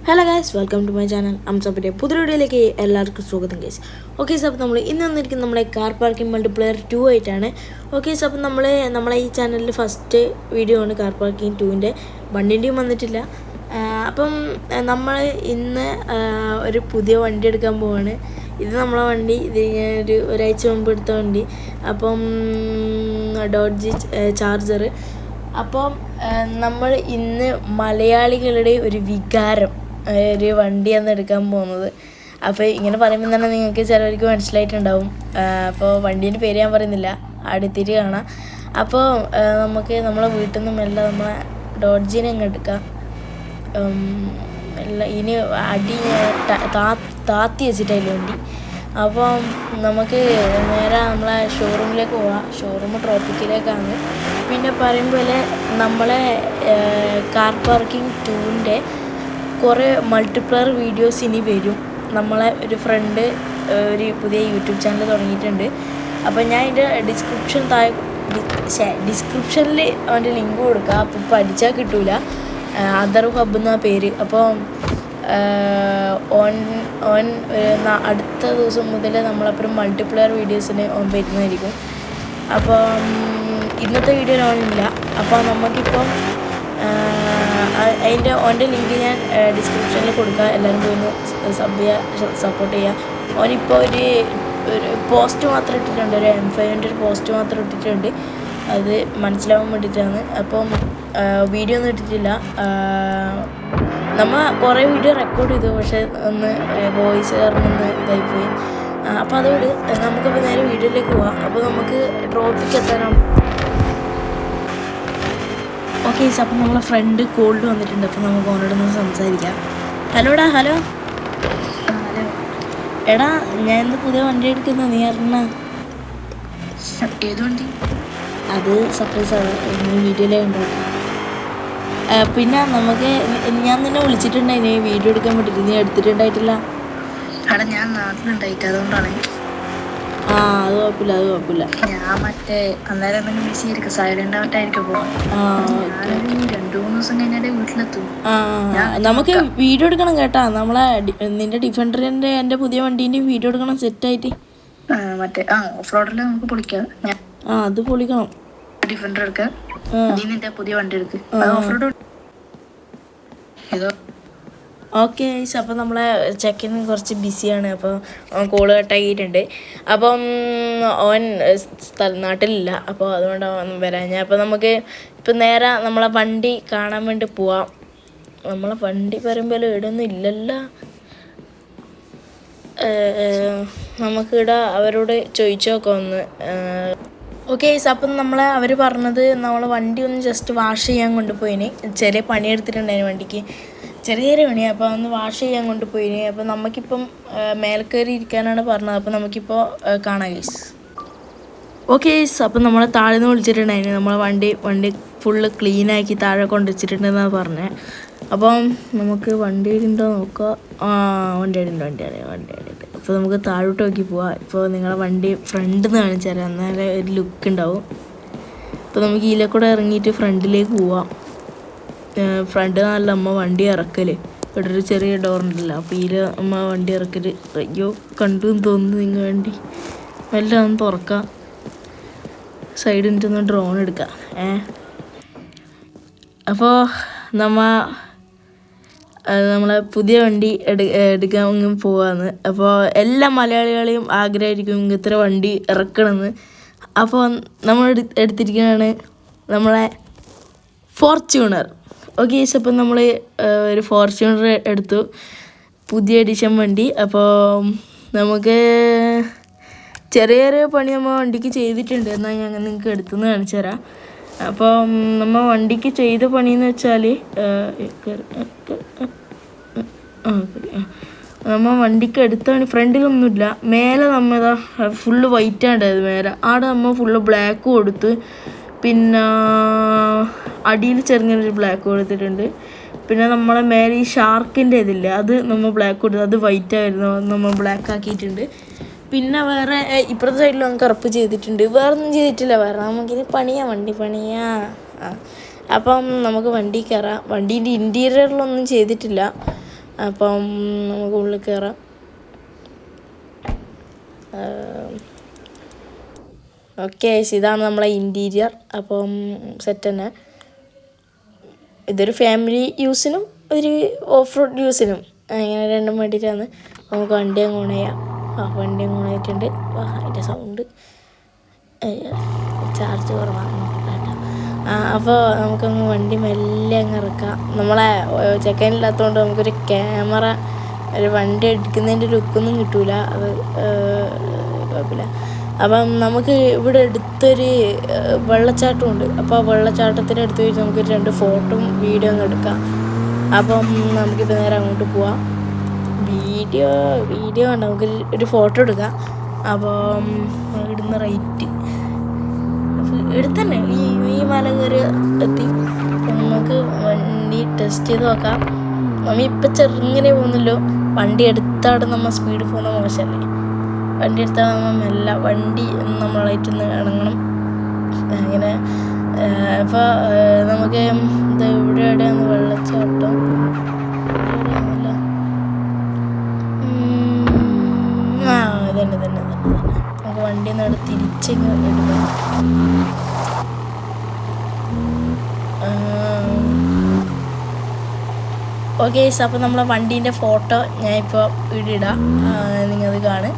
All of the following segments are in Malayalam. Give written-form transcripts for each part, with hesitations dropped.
Hello guys, welcome to my channel. അംസപ്പിൻ്റെ പുതിയ വീഡിയോയിലേക്ക് എല്ലാവർക്കും സ്വാഗതം ഗൈസ്. ഓക്കെ സോ അപ്പോൾ നമ്മൾ ഇന്ന് വന്നിരിക്കുന്നത് നമ്മളെ കാർ പാർക്കിംഗ് മൾട്ടിപ്ലെയർ 2 ആയിട്ടാണ്. ഓക്കെ സോ അപ്പോൾ നമ്മളെ ഈ ചാനലിൽ ഫസ്റ്റ് വീഡിയോ ആണ് കാർ പാർക്കിംഗ് 2ൻ്റെ. വണ്ടിൻ്റെയും വന്നിട്ടില്ല. അപ്പം നമ്മൾ ഇന്ന് ഒരു പുതിയ വണ്ടി എടുക്കാൻ പോവാണ്. ഇത് നമ്മളെ വണ്ടി, ഇത് ഞാനൊരു ഒരാഴ്ച മുമ്പ് എടുത്ത വണ്ടി. അപ്പം ഡോഡ്ജ് ചാർജർ. അപ്പം നമ്മൾ ഇന്ന് മലയാളികളുടെ ഒരു വികാരം ഒരു വണ്ടിയാണ് എടുക്കാൻ പോകുന്നത്. അപ്പോൾ ഇങ്ങനെ പറയുമ്പോൾ തന്നെ നിങ്ങൾക്ക് ചിലവർക്ക് മനസ്സിലായിട്ടുണ്ടാവും. അപ്പോൾ വണ്ടീൻ്റെ പേര് ഞാൻ പറയുന്നില്ല, അടുത്തിട്ട് കാണാം. അപ്പോൾ നമുക്ക് നമ്മളെ വീട്ടിൽ നിന്നും എല്ലാം നമ്മളെ ഡോഡ്ജിനെ അങ്ങ് എടുക്കാം. എല്ലാം ഇനി അടി താത്തി വെച്ചിട്ടായില്ല വണ്ടി. അപ്പം നമുക്ക് നേരെ നമ്മളെ ഷോറൂമിലേക്ക് പോവാം. ഷോറൂം ട്രോപ്പിക്കിലേക്കാണ്. പിന്നെ പറയുമ്പോൾ നമ്മളെ കാർ പാർക്കിംഗ് 2ൻ്റെ കുറേ മൾട്ടിപ്ലെയർ വീഡിയോസ് ഇനി വരും. നമ്മളെ ഒരു ഫ്രണ്ട് ഒരു പുതിയ യൂട്യൂബ് ചാനൽ തുടങ്ങിയിട്ടുണ്ട്. അപ്പോൾ ഞാൻ അതിൻ്റെ ഡിസ്ക്രിപ്ഷനിൽ അവൻ്റെ ലിങ്ക് കൊടുക്കുക. അപ്പോൾ പഠിച്ചാൽ കിട്ടൂല. അതർ ഹബ് എന്നാ പേര്. അപ്പോൾ ഓൻ അടുത്ത ദിവസം മുതൽ നമ്മളപ്പുറം മൾട്ടിപ്ലെയർ വീഡിയോസിന് ഓൻ വരുന്നതായിരിക്കും. അപ്പം ഇന്നത്തെ വീഡിയോ ഓനില്ല. അപ്പോൾ നമുക്കിപ്പം അതിൻ്റെ ഓൻ്റെ ലിങ്ക് ഞാൻ ഡിസ്ക്രിപ്ഷനിൽ കൊടുക്കാം. എല്ലാവരും പോയി സപ്പോർട്ട് ചെയ്യുക. ഓനിപ്പോൾ ഒരു പോസ്റ്റ് മാത്രം ഇട്ടിട്ടുണ്ട്, ഒരു M5ൻ്റെ ഒരു പോസ്റ്റ് മാത്രം ഇട്ടിട്ടുണ്ട്. അത് മനസ്സിലാവാൻ വേണ്ടിയിട്ടാണ്. അപ്പം വീഡിയോ ഒന്നും ഇട്ടിട്ടില്ല. നമ്മൾ കുറേ വീഡിയോ റെക്കോർഡ് ചെയ്തു, പക്ഷേ ഒന്ന് വോയിസ് കാരണമൊന്ന് ഇതായിപ്പോയി. അപ്പോൾ അതോട് നമുക്കിപ്പോൾ നേരെ വീഡിയോയിലേക്ക് പോവാം. അപ്പോൾ നമുക്ക് ട്രോപ്പിക്ക് എത്താനാണ്. ഓക്കെ, അപ്പം നമ്മളെ ഫ്രണ്ട് കോൾഡ് വന്നിട്ടുണ്ട്. അപ്പോൾ നമുക്ക് ഓനോടൊന്ന് സംസാരിക്കാം. ഹലോടാ. ഹലോ എടാ, ഞാൻ ഇന്ന് പുതിയ വണ്ടി എടുക്കുന്ന, നീ അറിഞ്ഞ? അത് സർപ്രൈസാണ്, വീഡിയോയിലേ ഉണ്ടാവും. പിന്നെ നമുക്ക് ഞാൻ നിന്നെ വിളിച്ചിട്ടുണ്ടായിന് വീഡിയോ എടുക്കാൻ വേണ്ടിയിട്ട്. നീ എടുത്തിട്ടുണ്ടായിട്ടില്ല? ഞാൻ നാട്ടിലുണ്ടായിട്ട് അതുകൊണ്ടാണ്. അത് കുഴപ്പമില്ല. ഞാൻ മറ്റേ അന്നേരം സൈലന്റ് ആയിട്ടായിരിക്കും പോവാം. 2-3 ദിവസം കഴിഞ്ഞാലേ വീട്ടിലെത്തും. നമുക്ക് വീഡിയോ എടുക്കണം കേട്ടാ. നമ്മളെ നിന്റെ ഡിഫൻഡറിന്റെ എന്റെ പുതിയ വണ്ടീന്റെ വീഡിയോ എടുക്കണം സെറ്റായിട്ട്. മറ്റേ ഓഫ് റോഡിൽ നമുക്ക് പൊളിക്കാം. അത് പൊളിക്കണം. ഡിഫൻഡർ എടുക്കാം. നീ നിന്റെ പുതിയ വണ്ടി എടുക്ക്. Off road okay. അപ്പം നമ്മളെ ചെക്കിന് കുറച്ച് ബിസിയാണ്. അപ്പോൾ കോള് കട്ടാക്കിയിട്ടുണ്ട്. അപ്പം ഓൻ നാട്ടിലില്ല. അപ്പോൾ അതുകൊണ്ടാണ് വരാൻ ഞാൻ. അപ്പോൾ നമുക്ക് ഇപ്പം നേരെ നമ്മളെ വണ്ടി കാണാൻ വേണ്ടി പോവാം. നമ്മളെ വണ്ടി പറയുമ്പോൾ ഇവിടെയൊന്നും ഇല്ലല്ലോ. നമുക്കിവിടെ അവരോട് ചോദിച്ചു നോക്കാം ഒന്ന്. ഓക്കെ, അപ്പം അവർ പറഞ്ഞത് നമ്മളെ വണ്ടി ഒന്ന് ജസ്റ്റ് വാഷ് ചെയ്യാൻ കൊണ്ടുപോയിന്. ചെറിയ പണിയെടുത്തിട്ടുണ്ടായിരുന്നു വണ്ടിക്ക്, ചെറിയ പണിയാണ്. അപ്പോൾ ഒന്ന് വാഷ് ചെയ്യാൻ കൊണ്ടുപോയിന്. അപ്പോൾ നമുക്കിപ്പം മേൽക്കയറി ഇരിക്കാനാണ് പറഞ്ഞത്. അപ്പോൾ നമുക്കിപ്പോൾ കാണാം ഗൈസ്. ഓക്കെ, അപ്പം നമ്മളെ താഴെ നിന്ന് വിളിച്ചിട്ടുണ്ടായിരുന്നു. നമ്മളെ വണ്ടി ഫുള്ള് ക്ലീനാക്കി താഴെ കൊണ്ടുവച്ചിട്ടുണ്ടെന്നാണ് പറഞ്ഞത്. അപ്പം നമുക്ക് വണ്ടി ഉണ്ടോ നോക്കാം. വണ്ടി ഉണ്ട്. അപ്പോൾ നമുക്ക് താഴോട്ട് നോക്കി പോവാം. ഇപ്പോൾ നിങ്ങളെ വണ്ടി ഫ്രണ്ടിൽ നിന്ന് കാണിച്ചു തരാം, എന്നാലേ ഒരു ലുക്ക് ഉണ്ടാവും. അപ്പോൾ നമുക്ക് ഇതിലെ കൂടെ ഇറങ്ങിയിട്ട് ഫ്രണ്ടിലേക്ക് പോവാം. ഫ്രണ്ട് നല്ല അമ്മ വണ്ടി ഇറക്കൽ. ഇവിടെ ഒരു ചെറിയ ഡോറുണ്ടല്ലോ, അപ്പോൾ ഇതിൽ അമ്മ വണ്ടി ഇറക്കൽ. അയ്യോ, കണ്ടു എന്ന് തോന്നുന്നു നിങ്ങൾ വണ്ടി. എല്ലാം ഒന്ന് തുറക്കാം. സൈഡിൽ നിന്നൊന്ന് ഡ്രോൺ എടുക്കാം. അപ്പോൾ നമ്മളെ പുതിയ വണ്ടി എടുക്കാൻ പോവാന്ന്. അപ്പോൾ എല്ലാ മലയാളികളെയും ആഗ്രഹമായിരിക്കും ഇങ്ങനത്തെ വണ്ടി ഇറക്കണമെന്ന്. അപ്പോൾ നമ്മൾ എടുത്തിരിക്കുന്നതാണ് നമ്മളെ ഫോർച്യൂണർ. ഓക്കെ, അപ്പം നമ്മൾ ഒരു ഫോർച്യൂണർ എടുത്തു, പുതിയ എഡിഷൻ വണ്ടി. അപ്പോൾ നമുക്ക് ചെറിയ പണി നമ്മൾ വണ്ടിക്ക് ചെയ്തിട്ടുണ്ട്. എന്നാൽ ഞങ്ങൾ നിങ്ങൾക്ക് എടുത്തുനിന്ന് കാണിച്ചു തരാം. അപ്പം നമ്മൾ വണ്ടിക്ക് ചെയ്ത പണിയെന്ന് വെച്ചാൽ നമ്മൾ വണ്ടിക്ക് എടുത്താണ്. ഫ്രണ്ടിലൊന്നുമില്ല, മേലെ നമ്മതാ ഫുള്ള് വൈറ്റാണ്ടായത്. മേലെ ആടെ നമ്മൾ ഫുള്ള് ബ്ലാക്ക് കൊടുത്ത്, പിന്നെ അടിയിൽ ചെറുങ്ങനൊരു ബ്ലാക്ക് കൊടുത്തിട്ടുണ്ട്. പിന്നെ നമ്മളെ മേലെ ഈ ഷാർക്കിൻ്റെ ഇതില്ല, അത് നമ്മൾ ബ്ലാക്ക് കൊടുത്തു. അത് വൈറ്റ് ആയിരുന്നു, നമ്മൾ ബ്ലാക്ക് ആക്കിയിട്ടുണ്ട്. പിന്നെ വേറെ ഇപ്പുറത്തെ സൈഡിൽ നമുക്ക് കറുപ്പ് ചെയ്തിട്ടുണ്ട്. വേറെ ഒന്നും ചെയ്തിട്ടില്ല. വേറെ നമുക്കിത് വണ്ടി പണിയാ. അപ്പം നമുക്ക് വണ്ടി കയറാം. വണ്ടീൻ്റെ ഇൻറ്റീരിയറിലൊന്നും ചെയ്തിട്ടില്ല. അപ്പം നമുക്ക് ഉള്ളിൽ കയറാം. ഓക്കെ, ഇതാണ് നമ്മളെ ഇൻറ്റീരിയർ. അപ്പം സെറ്റ് തന്നെ. ഇതൊരു ഫാമിലി യൂസിനും ഒരു ഓഫ് റോഡ് യൂസിനും അങ്ങനെ രണ്ടും വേണ്ടിയിട്ടാണ്. നമുക്ക് വണ്ടി അങ്ങ് ഓൺ ചെയ്യാം. വണ്ടി അങ്ങ് ഓൺ ആയിട്ടുണ്ട്. അതിൻ്റെ സൗണ്ട് ചാർജ് കുറവാണ്. അപ്പോൾ നമുക്കങ്ങ് വണ്ടി മെല്ലെ അങ്ങ് ഇറക്കാം. നമ്മളെ ചെക്കനില്ലാത്തതുകൊണ്ട് നമുക്കൊരു ക്യാമറ, ഒരു വണ്ടി എടുക്കുന്നതിൻ്റെ ലുക്കൊന്നും കിട്ടൂല. അത് കുഴപ്പമില്ല. അപ്പം നമുക്ക് ഇവിടെ അടുത്തൊരു വെള്ളച്ചാട്ടമുണ്ട്. അപ്പോൾ ആ വെള്ളച്ചാട്ടത്തിൻ്റെ അടുത്ത് വെച്ച് നമുക്ക് 2 ഫോട്ടോയും വീഡിയോ അങ്ങ് എടുക്കാം. അപ്പം നമുക്കിപ്പോൾ നേരെ അങ്ങോട്ട് പോവാം. വീഡിയോ വേണ്ട, നമുക്ക് ഒരു ഫോട്ടോ എടുക്കാം. അപ്പം ഇവിടുന്ന് റൈറ്റ് എടുത്തന്നെ ഈ മല കയറി എത്തി. നമുക്ക് വണ്ടി ടെസ്റ്റ് ചെയ്ത് നോക്കാം. നമ്മ ഇപ്പം ചെറുങ്ങനെ പോകുന്നല്ലോ. വണ്ടി എടുത്താടെ നമ്മൾ സ്പീഡ് പോകുന്ന മോശമല്ലേ. വണ്ടി എടുത്താൽ നമ്മൾ മെല്ലെ വണ്ടി നമ്മളായിട്ടൊന്ന് ഇണങ്ങണം. അങ്ങനെ അപ്പോൾ നമുക്ക് ഇത് എവിടെയാണ് വെള്ളച്ചാട്ടം? തന്നെ നമുക്ക് വണ്ടി ഒന്ന് തിരിച്ചങ്ങ് എടുക്കാം. ഓക്കെ, അപ്പോൾ നമ്മളെ വണ്ടീൻ്റെ ഫോട്ടോ ഞാനിപ്പോൾ ഇടാം, നിങ്ങളത് കാണും.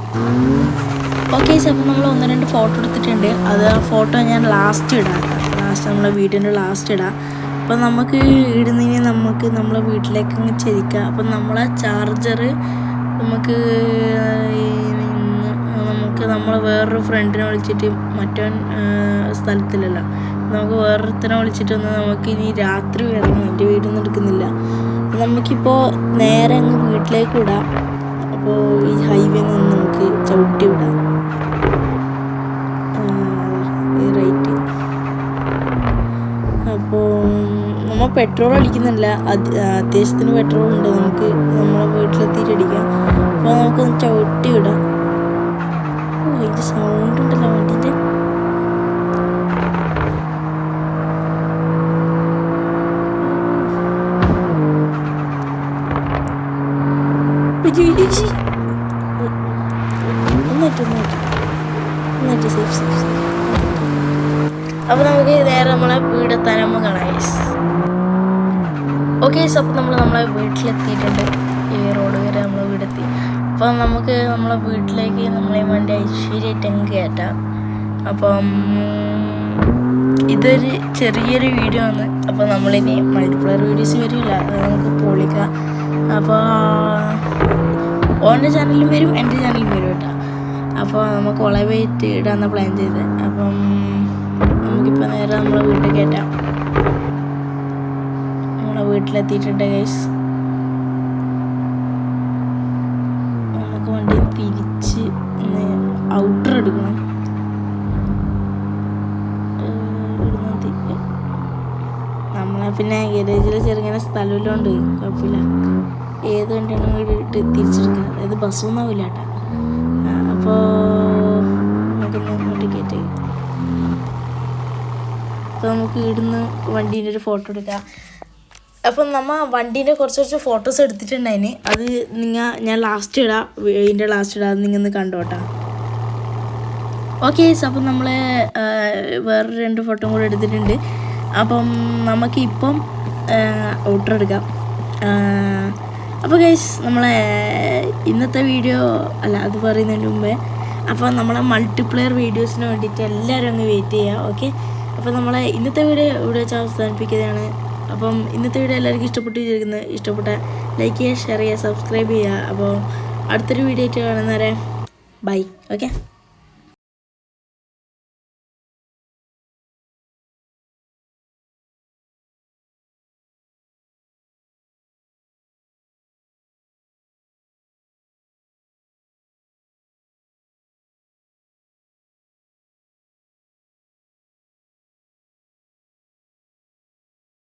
ഓക്കെ, അപ്പോൾ നമ്മൾ 1-2 ഫോട്ടോ എടുത്തിട്ടുണ്ട്. അത് ആ ഫോട്ടോ ഞാൻ ലാസ്റ്റ് ഇടാം. നമ്മളെ വീടിൻ്റെ ലാസ്റ്റ് ഇടാം. അപ്പോൾ നമുക്ക് ഇടുന്നതിന് നമുക്ക് നമ്മളെ വീട്ടിലേക്ക് അങ്ങ് ചെരിക്കാം. അപ്പം നമ്മളെ ചാർജർ നമുക്ക് നമ്മളെ വേറൊരു ഫ്രണ്ടിനെ വിളിച്ചിട്ട്, മറ്റവൻ സ്ഥലത്തിലല്ല, നമുക്ക് വേറൊരുത്തനെ വിളിച്ചിട്ടൊന്ന് നമുക്ക് ഇനി രാത്രി വരണം. എൻ്റെ വീടൊന്നും എടുക്കുന്നില്ല. നമുക്കിപ്പോൾ നേരെ അങ്ങ് വീട്ടിലേക്ക് വിടാം. അപ്പോൾ ഈ ഹൈവേ നിന്ന് നമുക്ക് ചവിട്ടി വിടാം. റൈറ്റ്. അപ്പോൾ നമ്മൾ പെട്രോൾ അടിക്കുന്നില്ല. അത്യാവശ്യത്തിന് പെട്രോൾ ഉണ്ട്. നമുക്ക് നമ്മളെ വീട്ടിലെത്തിയിട്ട് അടിക്കാം. അപ്പോൾ നമുക്കൊന്ന് ചവിട്ടി വിടാം. ഇതിൻ്റെ സൗണ്ട് ഉണ്ടല്ലോ വണ്ടീൻ്റെ. അപ്പോൾ നമുക്ക് നേരെ നമ്മളെ വീടെത്താൻ നമ്മൾ കാണാം. ഓക്കെ, അപ്പോൾ നമ്മളെ വീട്ടിലെത്തിയിട്ടുണ്ട്. ഈ റോഡ് വരെ നമ്മളെ വീടെത്തി. അപ്പോൾ നമുക്ക് നമ്മളെ വീട്ടിലേക്ക് നമ്മളെ വണ്ടി ഐശ്വര്യമായിട്ട് അങ്ങ് കയറ്റാം. അപ്പം ഇതൊരു ചെറിയൊരു വീഡിയോ ആണ്. അപ്പോൾ നമ്മളിനി മൾട്ടിപ്ലയർ വീഡിയോസ് വരില്ല, അത് നമുക്ക് പൊളിക്കാം. അപ്പോൾ ഓൻ്റെ ചാനലും വരും, എൻ്റെ ചാനലും വരും കേട്ടോ. അപ്പോൾ നമുക്ക് വളവായിട്ട് ഇടാമെന്ന് പ്ലാൻ ചെയ്ത്. അപ്പം നമുക്കിപ്പോൾ നേരെ നമ്മളെ വീട്ടിൽ കയറ്റാം. നമ്മളെ വീട്ടിലെത്തിയിട്ടുണ്ട് ഗൈസ്. നമുക്ക് വണ്ടി തിരിച്ച് ഔട്ടർ എടുക്കണം. നമ്മളെ പിന്നെ ഗരേജിൽ ചെറുങ്ങനെ സ്ഥലമില്ലോണ്ട് കുഴപ്പമില്ല. ഏത് വണ്ടിയാണ് ഇട്ട് തിരിച്ചെടുക്കുക. അതായത് ബസ്സൊന്നും ആവില്ല കേട്ടോ. അപ്പോൾ നമുക്കൊന്ന് ഇങ്ങോട്ട് കയറ്റി. അപ്പോൾ നമുക്ക് ഇവിടുന്ന് വണ്ടീൻ്റെ ഒരു ഫോട്ടോ എടുക്കാം. അപ്പം നമ്മൾ വണ്ടീൻ്റെ കുറച്ച് ഫോട്ടോസ് എടുത്തിട്ടുണ്ടായിന്. അത് ഞാൻ ലാസ്റ്റ് ഇടാം, ഇതിൻ്റെ ലാസ്റ്റ് ഇടാം. നിങ്ങൊന്ന് കണ്ടോട്ടാ. ഓക്കെ, അപ്പം നമ്മൾ വേറെ 2 ഫോട്ടോ കൂടെ എടുത്തിട്ടുണ്ട്. അപ്പം നമുക്കിപ്പം ഔട്ടർ എടുക്കാം. അപ്പോൾ ഗൈസ്, നമ്മളെ ഇന്നത്തെ വീഡിയോ അല്ല, അത് പറയുന്നതിന് മുമ്പേ അപ്പോൾ നമ്മളെ മൾട്ടിപ്ലെയർ വീഡിയോസിന് വേണ്ടിയിട്ട് എല്ലാവരും അങ്ങ് വെയിറ്റ് ചെയ്യുക. ഓക്കെ, അപ്പോൾ നമ്മളെ ഇന്നത്തെ വീഡിയോ ഇവിടെ വെച്ച് അവസാനിപ്പിക്കുകയാണ്. അപ്പം ഇന്നത്തെ വീഡിയോ എല്ലാവർക്കും ഇഷ്ടപ്പെട്ട ലൈക്ക് ചെയ്യുക, ഷെയർ ചെയ്യുക, സബ്സ്ക്രൈബ് ചെയ്യുക. അപ്പോൾ അടുത്തൊരു വീഡിയോ ആയിട്ട് കാണുന്നവരെ ബൈ. ഓക്കെ.